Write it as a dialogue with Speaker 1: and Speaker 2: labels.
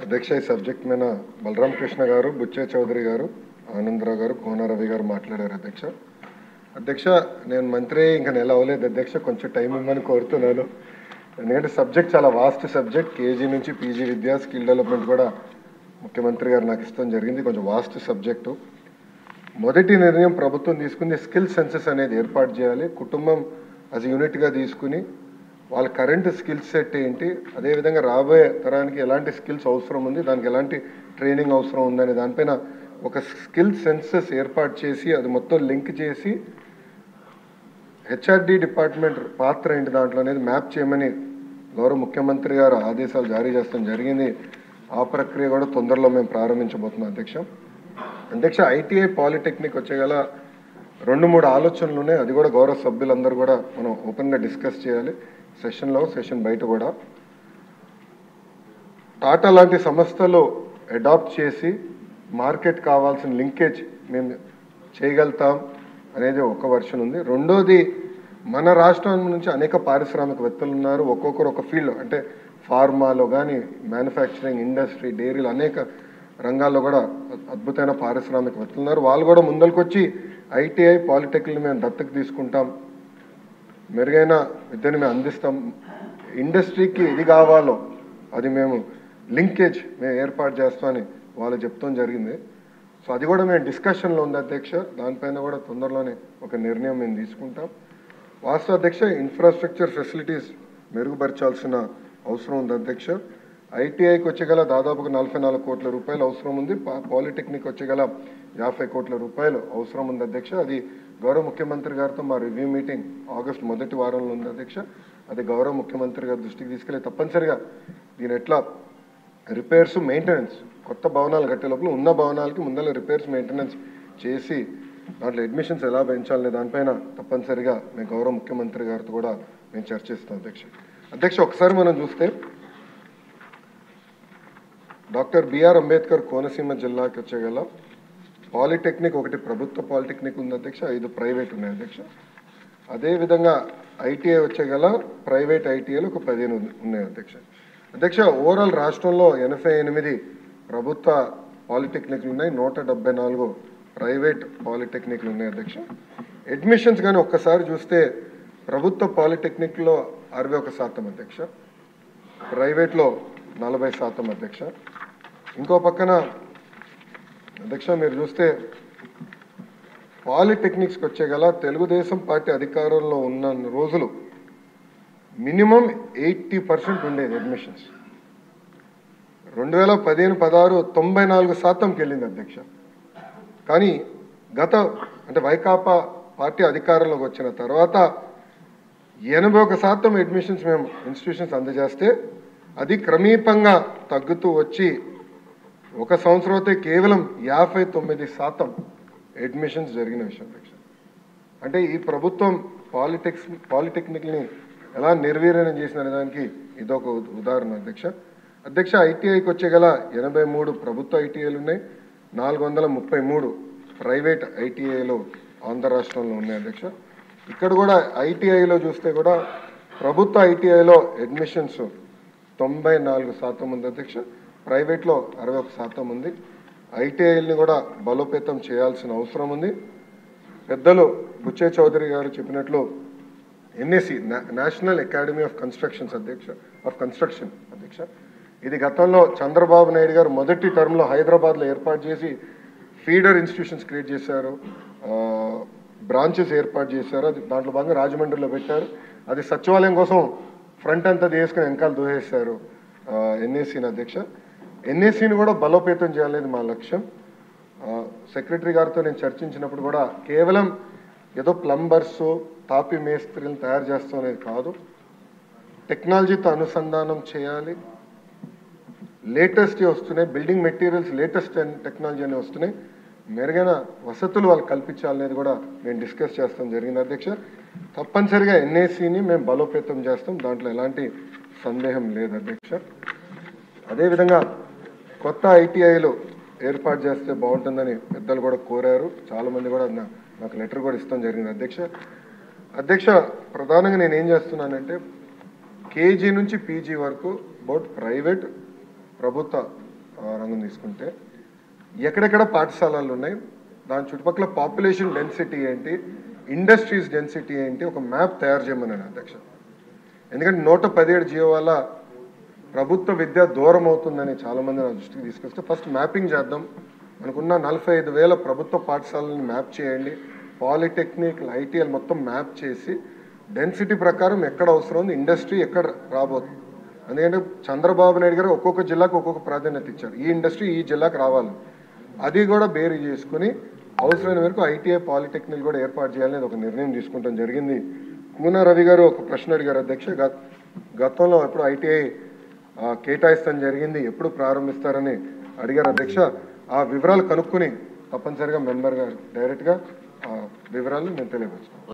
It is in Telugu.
Speaker 1: అధ్యక్ష ఈ సబ్జెక్ట్ మీద బలరాం కృష్ణ గారు, బుచ్చే చౌదరి గారు, ఆనందరావు గారు, కోన రవి గారు మాట్లాడారు. అధ్యక్ష నేను మంత్రి ఇంకా నెల అవ్వలేదు అధ్యక్ష, కొంచెం టైం ఇవ్వమని కోరుతున్నాను. ఎందుకంటే సబ్జెక్ట్ చాలా వాస్ట్ సబ్జెక్ట్. కేజీ నుంచి పీజీ విద్య, స్కిల్ డెవలప్మెంట్ కూడా ముఖ్యమంత్రి గారు నాకు ఇష్టం జరిగింది. కొంచెం వాస్ట్ సబ్జెక్టు. మొదటి నిర్ణయం ప్రభుత్వం తీసుకుంది స్కిల్ సెన్సెస్ అనేది ఏర్పాటు చేయాలి. కుటుంబం యాజ్ యూనిట్గా తీసుకుని వాళ్ళ కరెంట్ స్కిల్ సెట్ ఏంటి, అదేవిధంగా రాబోయే తరానికి ఎలాంటి స్కిల్స్ అవసరం ఉంది, దానికి ఎలాంటి ట్రైనింగ్ అవసరం ఉందనే దానిపైన ఒక స్కిల్ సెన్సెస్ ఏర్పాటు చేసి అది మొత్తం లింక్ చేసి హెచ్ఆర్డి డిపార్ట్మెంట్ పాత్ర ఏంటి దాంట్లో అనేది మ్యాప్ చేయమని గౌరవ ముఖ్యమంత్రి గారు ఆదేశాలు జారీ చేస్తాం జరిగింది. ఆ ప్రక్రియ కూడా తొందరలో మేము ప్రారంభించబోతున్నాం అధ్యక్ష. ఐటీఐ పాలిటెక్నిక్ వచ్చేగల 2-3 ఆలోచనలు ఉన్నాయి. అది కూడా గౌరవ సభ్యులందరూ కూడా మనం ఓపెన్గా డిస్కస్ చేయాలి, సెషన్ బయట కూడా. టాటా లాంటి సంస్థలు అడాప్ట్ చేసి మార్కెట్ కావాల్సిన లింకేజ్ మేము చేయగలుగుతాం అనేది ఒక వర్షన్ ఉంది. రెండోది, మన రాష్ట్రం నుంచి అనేక పారిశ్రామికవేత్తలు ఉన్నారు. ఒక్కొక్కరు ఒక ఫీల్డ్, అంటే ఫార్మాలో కానీ, మ్యానుఫ్యాక్చరింగ్ ఇండస్ట్రీ, డైరీలు, అనేక రంగాల్లో కూడా అద్భుతమైన పారిశ్రామికవేత్తలు ఉన్నారు. వాళ్ళు కూడా ముందరికి వచ్చి ఐటీఐ పాలిటెక్నిక్ మేము దత్తకు తీసుకుంటాం, మెరుగైన విద్యను మేము అందిస్తాం, ఇండస్ట్రీకి ఇది కావాలో అది మేము లింకేజ్ మేము ఏర్పాటు చేస్తామని వాళ్ళు చెప్తాం జరిగింది. సో అది కూడా మేము డిస్కషన్లో ఉంది అధ్యక్ష. దానిపైన కూడా తొందరలోనే ఒక నిర్ణయం మేము తీసుకుంటాం. వాస్తవ అధ్యక్ష, ఇన్ఫ్రాస్ట్రక్చర్ ఫెసిలిటీస్ మెరుగుపరచాల్సిన అవసరం ఉంది అధ్యక్ష. ఐటీఐకి వచ్చేగల దాదాపుగా 44 కోట్ల రూపాయలు అవసరం ఉంది. పాలిటెక్నిక్ వచ్చేగల 50 కోట్ల రూపాయలు అవసరం ఉంది అధ్యక్ష. అది గౌరవ ముఖ్యమంత్రి గారితో మా రివ్యూ మీటింగ్ ఆగస్టు మొదటి వారంలో ఉంది అధ్యక్ష. అది గౌరవ ముఖ్యమంత్రి గారి దృష్టికి తీసుకెళ్ళి తప్పనిసరిగా దీని ఎట్లా రిపేర్స్, మెయింటెనెన్స్, కొత్త భవనాలు కట్టే లోపల ఉన్న భవనాలకి ముందర రిపేర్స్, మెయింటెనెన్స్ చేసి దాంట్లో అడ్మిషన్స్ ఎలా పెంచాలనే దానిపైన తప్పనిసరిగా మేము గౌరవ ముఖ్యమంత్రి గారితో కూడా మేము చర్చిస్తాం అధ్యక్ష. ఒకసారి మనం చూస్తే డాక్టర్ బిఆర్ అంబేద్కర్ కోనసీమ జిల్లాకి వచ్చేగల పాలిటెక్నిక్ ఒకటి ప్రభుత్వ పాలిటెక్నిక్ ఉంది అధ్యక్ష, 5 ప్రైవేట్ ఉన్నాయి అధ్యక్ష. అదేవిధంగా ఐటీఐ వచ్చేగల ప్రైవేట్ ఐటీఐలు ఒక 15 ఉన్నాయి అధ్యక్ష. ఓవరాల్ రాష్ట్రంలో 88 ప్రభుత్వ పాలిటెక్నిక్లు ఉన్నాయి, 174 ప్రైవేట్ పాలిటెక్నిక్లు ఉన్నాయి అధ్యక్ష. అడ్మిషన్స్ కానీ ఒక్కసారి చూస్తే ప్రభుత్వ పాలిటెక్నిక్లో 61% అధ్యక్ష, ప్రైవేట్లో 40% అధ్యక్ష. ఇంకో పక్కన అధ్యక్ష మీరు చూస్తే పాలిటెక్నిక్స్కి వచ్చేగల తెలుగుదేశం పార్టీ అధికారంలో ఉన్న రోజులు మినిమం 80% ఉండేది అడ్మిషన్స్. 2015-16 94%కి వెళ్ళింది అధ్యక్ష. కానీ అంటే వైకాపా పార్టీ అధికారంలోకి వచ్చిన తర్వాత 81% అడ్మిషన్స్ మేము ఇన్స్టిట్యూషన్స్ అందజేస్తే అది క్రమీపంగా తగ్గుతూ వచ్చి ఒక సంవత్సరం అయితే కేవలం 59% అడ్మిషన్స్ జరిగిన విషయం అధ్యక్ష. అంటే ఈ ప్రభుత్వం పాలిటెక్నిక్ని ఎలా నిర్వీర్యం చేసిన దానికి ఇదొక ఉదాహరణ అధ్యక్ష. ఐటీఐకి వచ్చేగల 83 ప్రభుత్వ ఐటీఐలు ఉన్నాయి, 433 ప్రైవేట్ ఐటీఐలు ఆంధ్ర రాష్ట్రంలో ఉన్నాయి అధ్యక్ష. ఇక్కడ కూడా ఐటీఐలో చూస్తే కూడా ప్రభుత్వ ఐటీఐలో అడ్మిషన్స్ 94% ఉంది అధ్యక్ష, ప్రైవేట్లో 61% ఉంది. ఐటీఐల్ని కూడా బలోపేతం చేయాల్సిన అవసరం ఉంది. పెద్దలు బుచ్చే చౌదరి గారు చెప్పినట్లు NAC, national academy of construction అధ్యక్ష, ఇది గతంలో చంద్రబాబు నాయుడు గారు మొదటి టర్మ్లో హైదరాబాద్లో ఏర్పాటు చేసి ఫీడర్ ఇన్స్టిట్యూషన్స్ క్రియేట్ చేశారు, బ్రాంచెస్ ఏర్పాటు చేశారు. అది దాంట్లో భాగంగా రాజమండ్రిలో పెట్టారు. అది సచివాలయం కోసం ఫ్రంట్ అంతా తీసుకుని వెనకాల దూసేశారు ఎన్ఏసీని అధ్యక్ష. ఎన్ఏసీని కూడా బలోపేతం చేయాలనేది మా లక్ష్యం. సెక్రటరీ గారితో నేను చర్చించినప్పుడు కూడా కేవలం ఏదో ప్లంబర్స్, తాపి మేస్త్రీలను తయారు చేస్తాం అనేది కాదు, టెక్నాలజీతో అనుసంధానం చేయాలి. లేటెస్ట్ వస్తున్నాయి బిల్డింగ్ మెటీరియల్స్, లేటెస్ట్ టెక్నాలజీ అనేవి వస్తున్నాయి, మెరుగైన వసతులు వాళ్ళు కల్పించాలనేది కూడా మేము డిస్కస్ చేస్తాం జరిగింది అధ్యక్ష. తప్పనిసరిగా ఎన్ఏసీని మేము బలోపేతం చేస్తాం, దాంట్లో ఎలాంటి సందేహం లేదు అధ్యక్ష. అదేవిధంగా కొత్త ఐటీఐలు ఏర్పాటు చేస్తే బాగుంటుందని పెద్దలు కూడా కోరారు, చాలామంది కూడా నాకు లెటర్ కూడా ఇస్తాం జరిగింది అధ్యక్ష. ప్రధానంగా నేను ఏం చేస్తున్నానంటే కేజీ నుంచి పీజీ వరకు బోత్ ప్రైవేట్ ప్రభుత్వ రంగం తీసుకుంటే ఎక్కడెక్కడ పాఠశాలలు ఉన్నాయి, దాని చుట్టుపక్కల పాపులేషన్ డెన్సిటీ ఏంటి, ఇండస్ట్రీస్ డెన్సిటీ ఏంటి, ఒక మ్యాప్ తయారు చేయమన్నాను అధ్యక్ష. ఎందుకంటే 117 జీవో వల్ల ప్రభుత్వ విద్య దూరం అవుతుందని చాలామంది నా దృష్టికి తీసుకొస్తే ఫస్ట్ మ్యాపింగ్ చేద్దాం. మనకున్న 45,000 ప్రభుత్వ పాఠశాలని మ్యాప్ చేయండి, పాలిటెక్నిక్ ఐటీఎల్ మొత్తం మ్యాప్ చేసి డెన్సిటీ ప్రకారం ఎక్కడ అవసరం ఉంది, ఇండస్ట్రీ ఎక్కడ రాబోతుంది. ఎందుకంటే చంద్రబాబు నాయుడు గారు ఒక్కొక్క జిల్లాకు ఒక్కొక్క ప్రాధాన్యత ఇచ్చారు, ఈ ఇండస్ట్రీ ఈ జిల్లాకు రావాలి, అది కూడా బేరీ చేసుకుని అవసరమైన వరకు ఐటీఐ పాలిటెక్నిక్ కూడా ఏర్పాటు చేయాలనేది ఒక నిర్ణయం తీసుకుంటాం జరిగింది. కూన రవి గారు ఒక ప్రశ్న అడిగారు అధ్యక్ష, గతంలో ఎప్పుడు ఐటీఐ కేటాయిస్తాం జరిగింది, ఎప్పుడు ప్రారంభిస్తారని అడిగారు అధ్యక్ష. ఆ వివరాలు కనుక్కుని తప్పనిసరిగా మెంబర్ గారు డైరెక్ట్గా వివరాలు నేను తెలియపరుస్తాను.